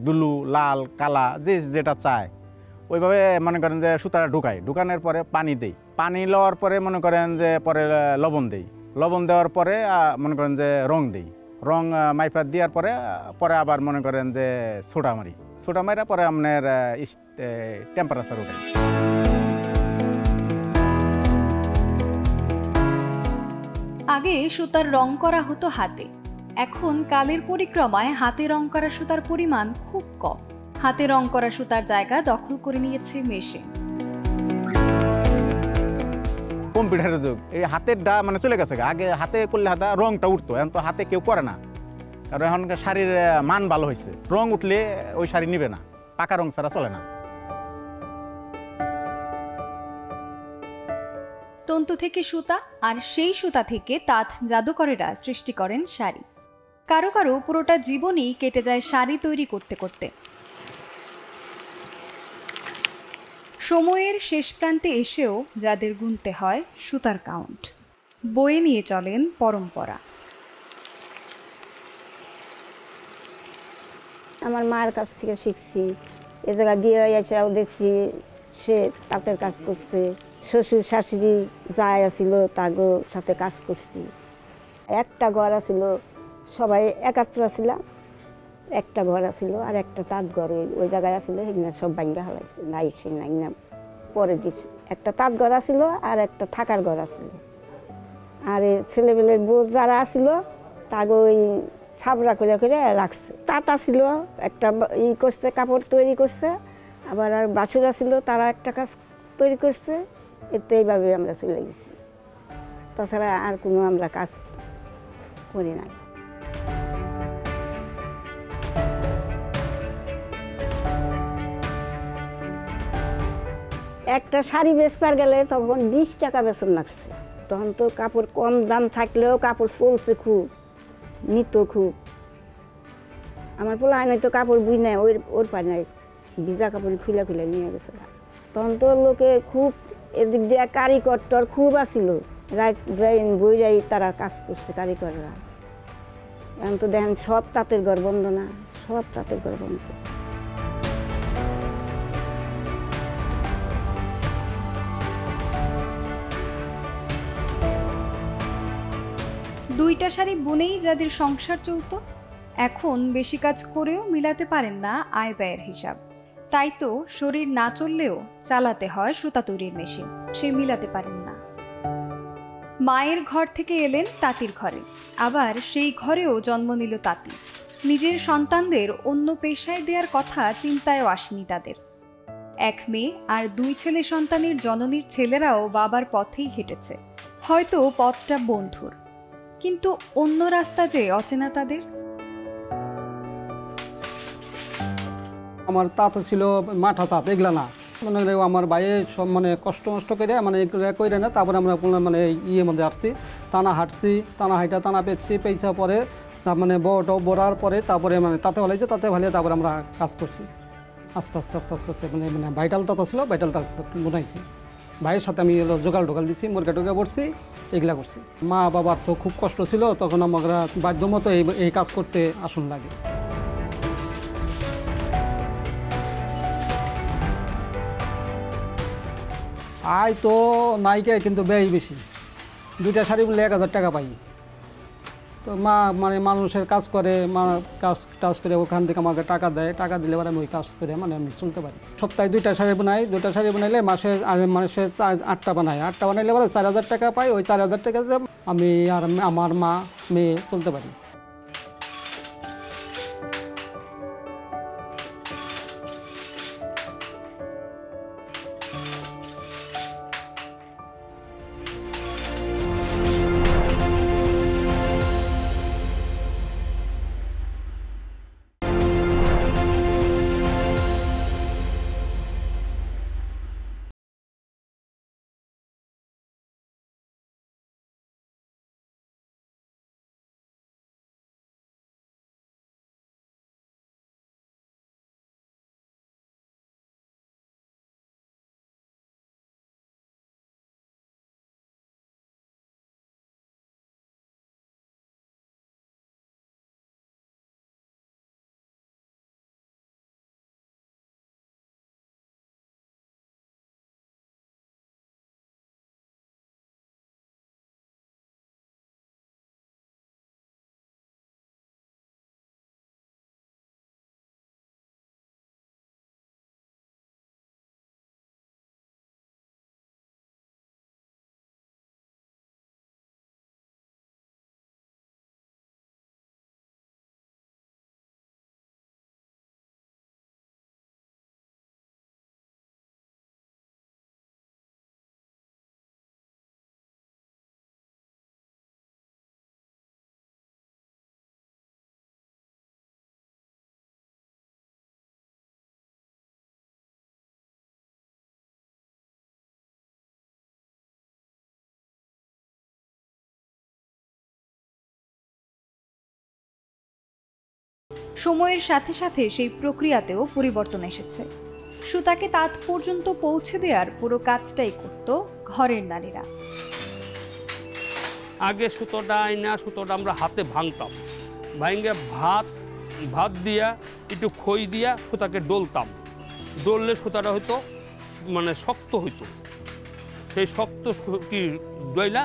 Blue, লাল, কালা যে যেটা চায় ওইভাবে মনে করেন যে সুতাটা ঢুকানোর পরে পানি দেই। পানি লওয়ার পরে মনে করেন যে পরে লবণ দেই। লবণ দেওয়ার পরে মনে করেন যে রং দেই। রং মাইপা দেওয়ার পরে পরে আবার মনে করেন যে সোডা মারি। সোডা মারা পরে আপনার টেম্পারেচার উঠাই। আগে সুতার রং করা হতো হাতে, এখন কালের পরিক্রমায় হাতে রং করা সুতার পরিমাণ খুব কম। হাতে রং করা সুতার জায়গা দখল করে নিয়েছে মেশিন। কম্পিউটারের যুগ, এই হাতের মানে চলে গেছে। আগে হাতে করলে রংটা উঠতো, এখন তো হাতে কেউ করে না, কারণ এখনকার শাড়ির মান ভালো হয়েছে। রং উঠলে ওই শাড়ি নিবে না, পাকা রং ছাড়া চলে না। তন্তু থেকে সুতা, আর সেই সুতা থেকে তাঁত জাদুকরেরা সৃষ্টি করেন শাড়ি। কারো কারো পুরোটা জীবনই কেটে যায় শাড়ি তৈরি করতে করতে। সময়ের শেষ প্রান্তে এসেও যাদের গুনতে হয় সুতার কাউন্ট, বয়ে নিয়ে চলেন পরম্পরা। আমার মায়ের কাছ থেকে শিখছি, এ জায়গায় বিয়ে এসেও দেখছি সে তাঁতের কাজ করছে। শ্বশুর শাশুড়ি যাই আসিল তাগো সাথে কাজ করছি। একটা ঘর আছিল, সবাই একাত্র ছিলাম, একটা ঘর আছিল আর একটা তাঁত ঘর ওই জায়গায় আছিল, সেগুলো সব ভাঙ্গা হলাইছে, নাই সে নাই না পরে দিছি। একটা তাঁত ঘর আছিল আর একটা থাকার ঘর আছিল। আর ছেলেমেয়ের বউ যারা আছিল তাগো ওই ছাবড়া করে করে রাখছে। তাঁত আছিল, একটা ই করছে, কাপড় তৈরি করছে, আবার আর বাছুরা ছিল তারা একটা কাজ তৈরি করছে। এতে এইভাবে আমরা চলে গেছি, তাছাড়া আর কোনো আমরা কাজ করি নাই। একটা শাড়ি বেচবার গেলে তখন 20 টাকা বেতন লাগছে। তখন তো কাপড় কম দাম থাকলেও কাপড় চলছে খুব, নিত খুব। আমার পোলা হয় নাই তো কাপড় বুই নাই, ওর পার নাই, ভিজা কাপড় খুলে খুলে নিয়ে গেছে। তখন তো লোকে খুব এদিক দিয়ে কারিগর খুব আসিল, রাত বই যাই তারা কাজ করছে কারিগররা। এখন তো দেখেন সব তাঁতের ঘর বন্ধ না, সব তাঁতের ঘর বন্ধ। দুইটা শাড়ি বুনেই যাদের সংসার চলত, এখন বেশি কাজ করেও মিলাতে পারেন না আয় ব্যয়ের হিসাব। তাই তো শরীর না চললেও চালাতে হয় সুতা তৈরির মেশিন, সে মিলাতে পারেন না। মায়ের ঘর থেকে এলেন তাঁতির ঘরে, আবার সেই ঘরেও জন্ম নিল তাঁতি। নিজের সন্তানদের অন্য পেশায় দেওয়ার কথা চিন্তায়ও আসেনি তাদের। এক মেয়ে আর 2 ছেলে সন্তানের জননীর ছেলেরাও বাবার পথেই হেঁটেছে। হয়তো পথটা বন্ধুর, কিন্তু অন্য রাস্তা যে অচেনা তাদের। আমার তাঁত ছিল মাঠা তাঁত, এগুলা না মানে আমার বাইরে সব মানে কষ্ট নষ্ট করে মানে এগুলো করে না। তারপরে আমরা মানে ইয়ের মধ্যে আসছি, টানা হাঁটছি, টানা হাইটা টানা পেয়েছি, পেয়েছা পরে তার মানে বড়ার পরে তারপরে মানে তাতে ভালাইছে, তাতে ভালিয়ে তারপরে আমরা কাজ করছি আস্তে আস্তে আস্তে আস্তে আস্তে। মানে মানে ভাইটাল তাঁত ছিল, ভাইটাল তাঁত বোনাইছি। ভাইয়ের সাথে আমি ঢোকাল দিছি, মুরগা টুকা পড়ছি, এগুলা করছি। মা বাবার তো খুব কষ্ট ছিল, তখন আমরা বাধ্যমতো এই কাজ করতে আসন লাগে। আয় তো নাইকে, কিন্তু ব্যয় বেশি। 2টা শাড়ি বললে 1000 টাকা পাই। তো মা মানে মানুষের কাজ করে, কাজ করে ওখান থেকে আমাকে টাকা দেয়, টাকা দিলে এবার আমি ওই কাজ করে মানে আমি চলতে পারি। সপ্তাহে 2টা শাড়ি বানাই, 2টা শাড়ি বানাইলে মাসে 8টা বানাই, 8টা বানাইলে এবার 4000 টাকা পাই। ওই 4000 টাকা আমি আর আমার মা মেয়ে চলতে পারি। সময়ের সাথে সাথে সেই প্রক্রিয়াতেও পরিবর্তন এসেছে। সুতাকে তাঁত পর্যন্ত পৌঁছে দেওয়ার পুরো কাজটাই করত ঘরের নারীরা। আগে সুতোটা আমরা হাতে ভাঙতাম, ভাঙে ভাত দিয়া একটু খই দিয়া সুতাকে ডলতাম, ডললে সুতাটা হয়তো মানে শক্ত হইতো। সেই শক্ত কি ডইলা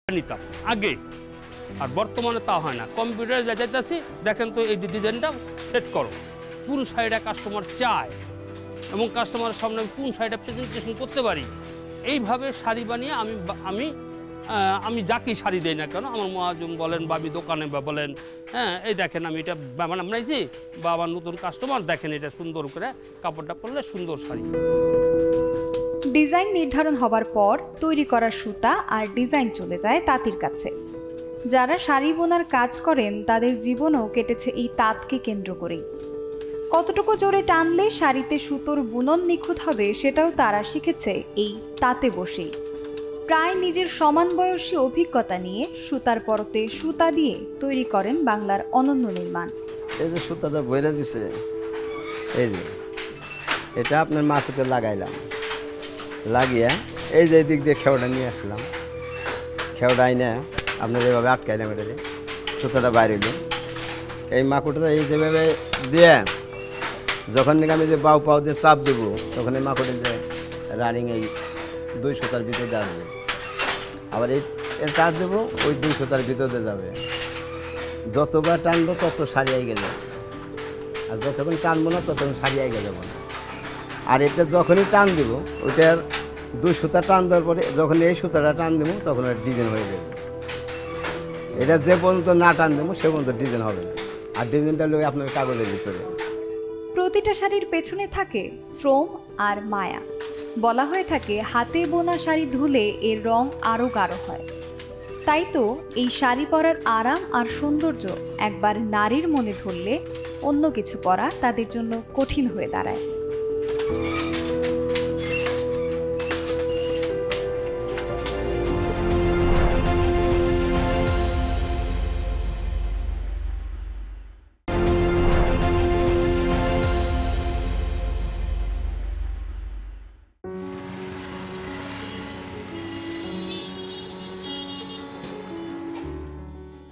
নিতাম আগে, আর বর্তমানে তা হয় না। কম্পিউটারে যাইতেছি, দেখেন তো এই ডিজাইনটা সেট করো, কোন শাড়িটা কাস্টমার চায় এবং কাস্টমারের সামনে আমি কোন শাড়িটা প্রেজেন্টেশন করতে পারি, এইভাবে শাড়ি বানিয়ে আমি যাকেই শাড়ি দেই না কেন, আমার মহাজন বলেন বা আমি দোকানে বা বলেন, হ্যাঁ এই দেখেন আমি এটা বানাইছি বা আমার নতুন কাস্টমার দেখেন এটা সুন্দর করে কাপড়টা পরলে সুন্দর শাড়ি। ডিজাইন নির্ধারণ হবার পর তৈরি করা সুতা আর ডিজাইন চলে যায় তাঁতির কাছে। যারা শাড়ি বোনার কাজ করেন তাদের জীবনও কেটেছে এই তাঁতকে কেন্দ্র করেই। কতটুকু জোরে টানলে শাড়িতে সুতোর বুনন নিখুঁত হবে সেটাও তারা শিখেছে এই তাঁতে বসেই। প্রায় নিজের সমান বয়সী অভিজ্ঞতা নিয়ে সুতার পরতে সুতা দিয়ে তৈরি করেন বাংলার অনন্য নির্মাণ। এই যে সুতাটা বইরে দিছে, এই যে এটা আপনার মাথাতে লাগাইলাম, লাগিয়ে এই যে দিক দিয়ে খেওটা নিয়ে আসলাম, খেওটা আইনে আপনার এইভাবে আটকাইলাম, এটাকে সুতাটা বাইরে এই মাকুটা এই যেভাবে দিয়ে যখন নাকি আমি যে বাউ পাও দিয়ে চাপ দেবো তখন এই মাকুটের যে রানিং এই 2 সুতার ভিতরে আসবে, আবার এর চাপ দেবো ওই 2 সুতার ভিতরে যাবে। যতবার টানবো তত সারিয়ে গেলে, আর যতক্ষণ টানবো না ততক্ষণ সারিয়ে গেলে যাবো না। আর এটা যখনই টান দেবো ওইটার 2 সুতা টান দেওয়ার পরে যখন এই সুতাটা টান দেবো তখন ওটা ডিজাইন হয়ে যাবে। এটা যে পর্যন্ত না টান দেবো সে পর্যন্ত ডিজাইন হবে না, আর ডিজাইনটা লোক আপনার কাগজের ভিতরে। প্রতিটা শাড়ির পেছনে থাকে শ্রম আর মায়া। বলা হয়ে থাকে হাতে বোনা শাড়ি ধুলে এর রং আরও গাঢ় হয়। তাই তো এই শাড়ি পরার আরাম আর সৌন্দর্য একবার নারীর মনে ধরলে অন্য কিছু পরা তাদের জন্য কঠিন হয়ে দাঁড়ায়।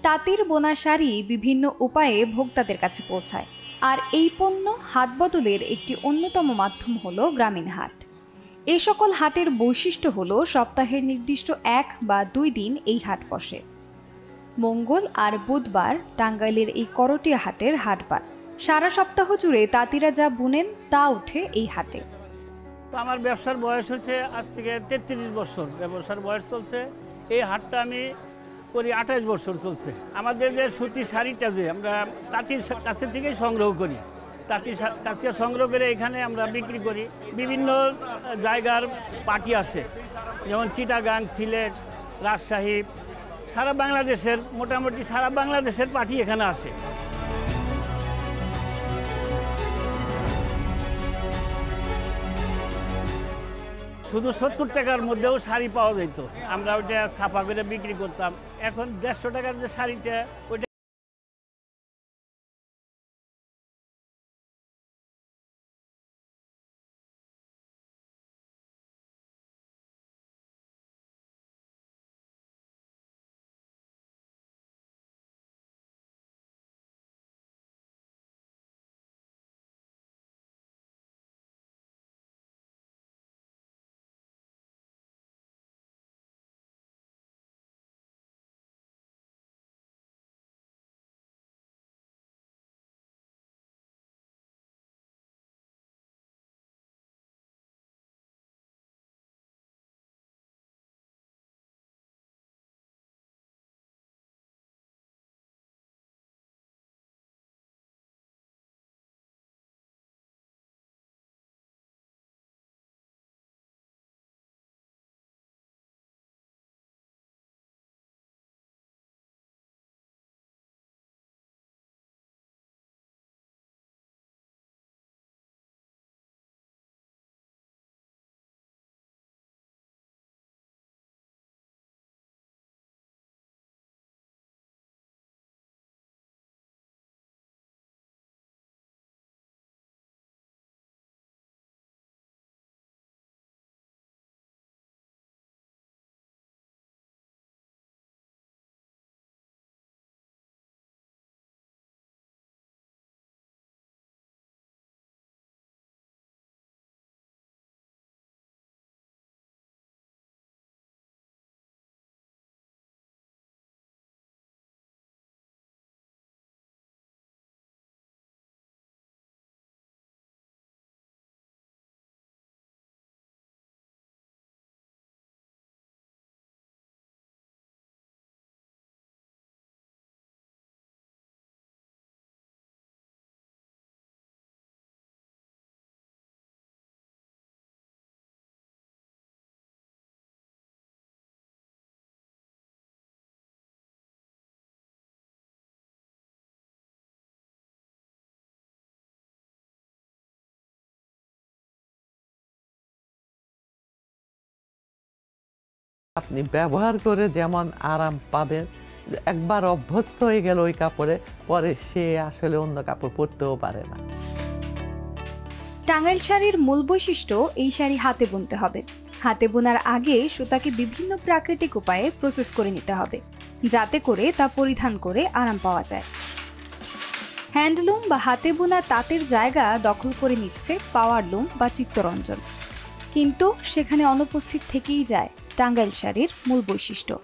তাঁতির বোনা শাড়ি বিভিন্ন উপায়ে ভোক্তাদের কাছে পৌঁছায়, আর এই পণ্য হাত বদলের একটি অন্যতম মাধ্যম হলো গ্রামীণ হাট। এই সকল হাটের বৈশিষ্ট্য হলো সপ্তাহের নির্দিষ্ট 1 বা 2 দিন এই হাট বসে। মঙ্গল আর বুধবার টাঙ্গাইলের এই করটিয়া হাটের হাটবার। সারা সপ্তাহ জুড়ে তাঁতিরা যা বুনেন তা ওঠে এই হাটে। আমার ব্যবসার বয়স হচ্ছে আজ থেকে 33 বছর ব্যবসার বয়স চলছে। এই হাটটা আমি করি 28 বছর চলছে। আমাদের যে সুতি শাড়িটা যে আমরা তাঁতির কাছে থেকেই সংগ্রহ করি, তাঁতির কাছ থেকে সংগ্রহ করে এখানে আমরা বিক্রি করি। বিভিন্ন জায়গার পার্টি আসে, যেমন চিটাগাং, সিলেট, রাজশাহী, সারা বাংলাদেশের মোটামুটি সারা বাংলাদেশের পার্টি এখানে আসে। শুধু 70 টাকার মধ্যেও শাড়ি পাওয়া যেত, আমরা ওইটা ছাপা করে বিক্রি করতাম। এখন 150 টাকার যে শাড়িটা ওইটা আপনি ব্যবহার করে যেমন আরাম পাবেন, একবার অভ্যস্ত হয়ে গেল ওই কাপড়ে, পরে সে আসলে অন্য কাপড় পরতেও পারে না। টাঙ্গাইল শাড়ির মূল বৈশিষ্ট্য এই শাড়ি হাতে বুনতে হবে। হাতে বোনার আগে সুতাকে বিভিন্ন প্রাকৃতিক উপায়ে প্রসেস করে নিতে হবে, যাতে করে তা পরিধান করে আরাম পাওয়া যায়। হ্যান্ডলুম বা হাতে বোনা তাঁতের জায়গা দখল করে নিচ্ছে পাওয়ারলুম বা চিত্তরঞ্জন, কিন্তু সেখানে অনুপস্থিত থেকেই যায় টাঙ্গাইল শাড়ির মূল বৈশিষ্ট্য।